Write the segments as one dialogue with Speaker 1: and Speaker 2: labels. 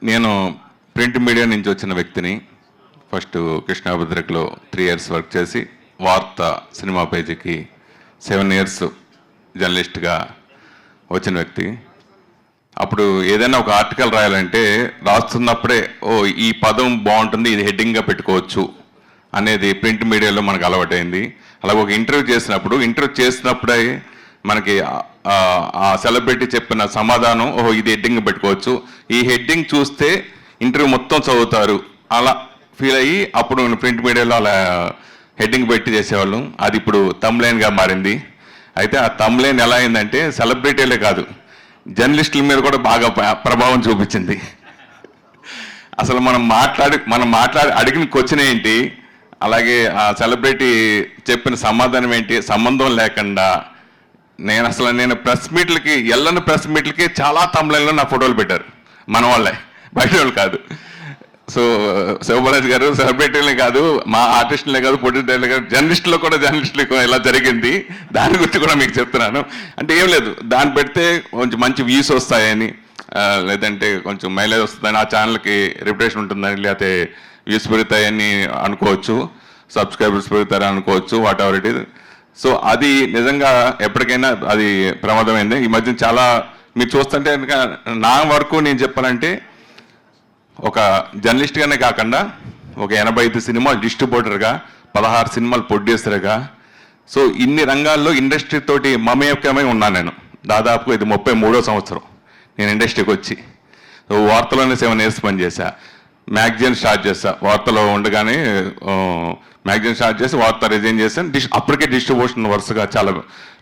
Speaker 1: నేను print media నుంచి వచ్చిన వ్యక్తిని. ఫస్ట్ కృష్ణాభద్రకలో 3 years వర్క్ చేసి వార్త సినిమా పేజీకి 7 years జర్నలిస్ట్గా వచ్చిన వ్యక్తి. అప్పుడు ఏదైనా ఒక ఆర్టికల్ రాయాలంటే రాస్తున్నప్పుడే ఈ పదం బాగుంటుంది, ఇది హెడ్డింగ్గా పెట్టుకోవచ్చు అనేది ప్రింట్ మీడియాలో మనకు అలవాటైంది. అలాగే ఒక ఇంటర్వ్యూ చేసినప్పుడే మనకి ఆ సెలబ్రిటీ చెప్పిన సమాధానం ఇది హెడ్డింగ్ పెట్టుకోవచ్చు, ఈ హెడ్డింగ్ చూస్తే ఇంటర్వ్యూ మొత్తం చదువుతారు అలా ఫీల్ అయ్యి అప్పుడు ప్రింట్ మీడియాలో అలా హెడ్డింగ్ పెట్టి చేసేవాళ్ళం. అది ఇప్పుడు తమ్లైన్గా మారింది. అయితే ఆ తమ్లైన్ ఎలా అయిందంటే సెలబ్రిటీలే కాదు, జర్నలిస్టుల మీద కూడా బాగా ప్రభావం చూపించింది. అసలు మనం మాట్లాడి అడిగిన క్వశ్చన్ ఏంటి, అలాగే ఆ సెలబ్రిటీ చెప్పిన సమాధానం ఏంటి, సంబంధం లేకుండా నేను ప్రెస్ మీట్లకి ప్రెస్ మీట్లకి చాలా తమ్లైన్లో నా ఫోటోలు పెట్టారు. మన వాళ్ళే, బయట వాళ్ళు కాదు. సో శివబాలాజీ గారు సెలబ్రిటీలే కాదు, మా ఆర్టిస్టులే కాదు, పొలిటికల్ కాదు, జర్నలిస్టులకు ఇలా జరిగింది. దాని గురించి కూడా మీకు చెప్తున్నాను. అంటే ఏం లేదు, దాన్ని పెడితే కొంచెం మంచి వ్యూస్ వస్తాయని, లేదంటే కొంచెం మైలేజ్ వస్తుందని, ఆ ఛానల్కి రిప్యుటేషన్ ఉంటుందని, లేకపోతే వ్యూస్ పెరుగుతాయని అనుకోవచ్చు, సబ్స్క్రైబర్స్ పెరుగుతారని అనుకోవచ్చు, what ever it is. So అది నిజంగా ఎప్పటికైనా అది ప్రమాదమైంది. ఈ మధ్య చాలా మీరు చూస్తుంటే నా వరకు నేను చెప్పాలంటే ఒక జర్నలిస్ట్గానే కాకుండా ఒక 85 సినిమాలు డిస్ట్రిబ్యూటర్గా, 16 సినిమాలు ప్రొడ్యూసర్గా, సో ఇన్ని రంగాల్లో ఇండస్ట్రీ తోటి మమేకమై ఉన్నాను నేను. దాదాపు ఇది 33వ సంవత్సరం నేను ఇండస్ట్రీకి వచ్చి. సో వార్తలోనే 7 years పనిచేసా. మ్యాగజైన్ స్టార్ట్ చేశా, వార్తలో ఉండగానే మ్యాగజైన్ స్టార్ట్ చేసి వార్త రిజైన్ చేశాను. అప్పటికే డిస్ట్రిబ్యూషన్ వరుసగా చాలా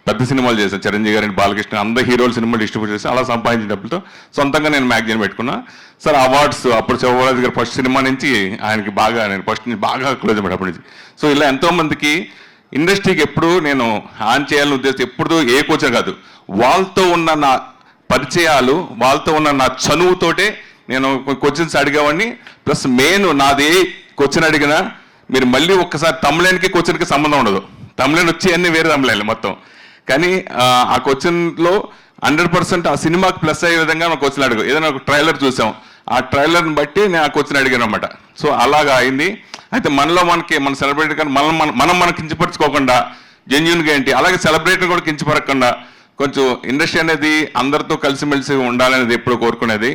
Speaker 1: పెద్ద సినిమాలు చేశాను. చిరంజీవి గారిని, బాలకృష్ణ, అందరు హీరోల సినిమాలు డిస్ట్రిబ్యూట్ చేసి అలా సంపాదించిన డబ్బులతో సొంతంగా నేను మ్యాగజైన్ పెట్టుకున్నా. సార్ అవార్డ్స్ అప్పుడు శివబాలాజీ గారు ఫస్ట్ సినిమా నుంచి ఆయనకి నేను ఫస్ట్ నుంచి బాగా క్లోజ్ అయ్యాడు అప్పటి నుంచి. సో ఇలా ఎంతోమందికి ఇండస్ట్రీకి ఎప్పుడు నేను ఆన్ చేయాలని ఉద్దేశం ఎప్పుడు ఏ క్వశ్చన్ కాదు, వాళ్ళతో ఉన్న నా పరిచయాలు, వాళ్ళతో ఉన్న నా చనువుతోటే నేను క్వశ్చన్స్ అడిగేవాడిని. ప్లస్ మెయిన్ నాదే క్వశ్చన్ అడిగినా మీరు మళ్ళీ ఒక్కసారి తమ్లైన్కి క్వశ్చన్కి సంబంధం ఉండదు. తమ్లైన్ వచ్చి అన్నీ వేరే తమ్లైన్లు మొత్తం. కానీ ఆ క్వశ్చన్లో 100% ఆ సినిమాకి ప్లస్ అయ్యే విధంగా నాకు క్వశ్చన్ అడిగాను. ఏదైనా ఒక ట్రైలర్ చూసాం, ఆ ట్రైలర్ని బట్టి నేను ఆ క్వశ్చన్ అడిగాను అనమాట. సో అలాగా అయింది. అయితే మన సెలబ్రిటీ కానీ మనం కించపరచుకోకుండా జెన్యున్గా ఏంటి, అలాగే సెలబ్రిటీని కూడా కించపరచకుండా కొంచెం ఇండస్ట్రీ అనేది అందరితో కలిసిమెలిసి ఉండాలనేది ఎప్పుడు కోరుకునేది.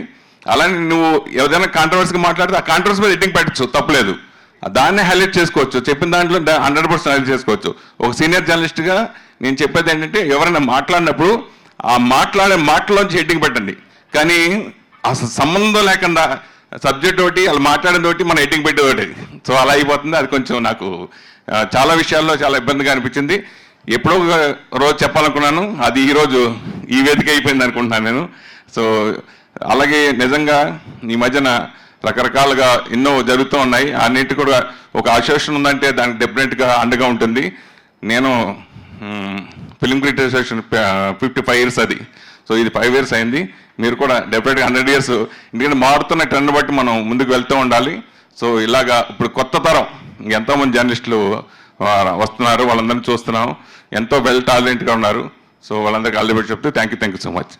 Speaker 1: అలానే నువ్వు ఏదైనా కాంట్రవర్సీగా మాట్లాడితే ఆ కాంట్రవర్సీ మీద ఎడ్డింగ్ పెట్టచ్చు, తప్పలేదు. దాన్నే హైలైట్ చేసుకోవచ్చు, చెప్పిన దాంట్లో 100% హైలైట్ చేసుకోవచ్చు. ఒక సీనియర్ జర్నలిస్ట్గా నేను చెప్పేది ఏంటంటే ఎవరైనా మాట్లాడినప్పుడు ఆ మాట్లాడే మాటలోంచి హెడ్డింగ్ పెట్టండి, కానీ అసలు సంబంధం లేకుండా సబ్జెక్ట్ ఒకటి వాళ్ళు మాట్లాడేది ఒకటి మన హెడ్డింగ్ పెట్టేది ఒకటి. సో అలా అయిపోతుంది. అది కొంచెం నాకు చాలా విషయాల్లో చాలా ఇబ్బందిగా అనిపించింది. ఎప్పుడో ఒక రోజు చెప్పాలనుకున్నాను, అది ఈరోజు ఈ వేదిక అయిపోయింది అనుకుంటున్నాను నేను. సో అలాగే నిజంగా ఈ మధ్యన రకరకాలుగా ఎన్నో జరుగుతూ ఉన్నాయి. అన్నిటి కూడా ఒక అసోసియేషన్ ఉందంటే దానికి డెఫినెట్గా అండగా ఉంటుంది. నేను ఫిలిం క్రిటిక్ అసోసియేషన్ 55 years అది. సో ఇది 5 years అయింది. మీరు కూడా డెఫినెట్గా 100 years. ఎందుకంటే మారుతున్న ట్రెండ్ బట్టి మనం ముందుకు వెళ్తూ ఉండాలి. సో ఇలాగా ఇప్పుడు కొత్త తరం ఎంతోమంది జర్నలిస్టులు వస్తున్నారు, వాళ్ళందరినీ చూస్తున్నాం, ఎంతో వెల్ టాలెంట్గా ఉన్నారు. సో వాళ్ళందరికీ ఆల్ ది బెస్ట్ చెప్తూ థ్యాంక్ యూ సో మచ్.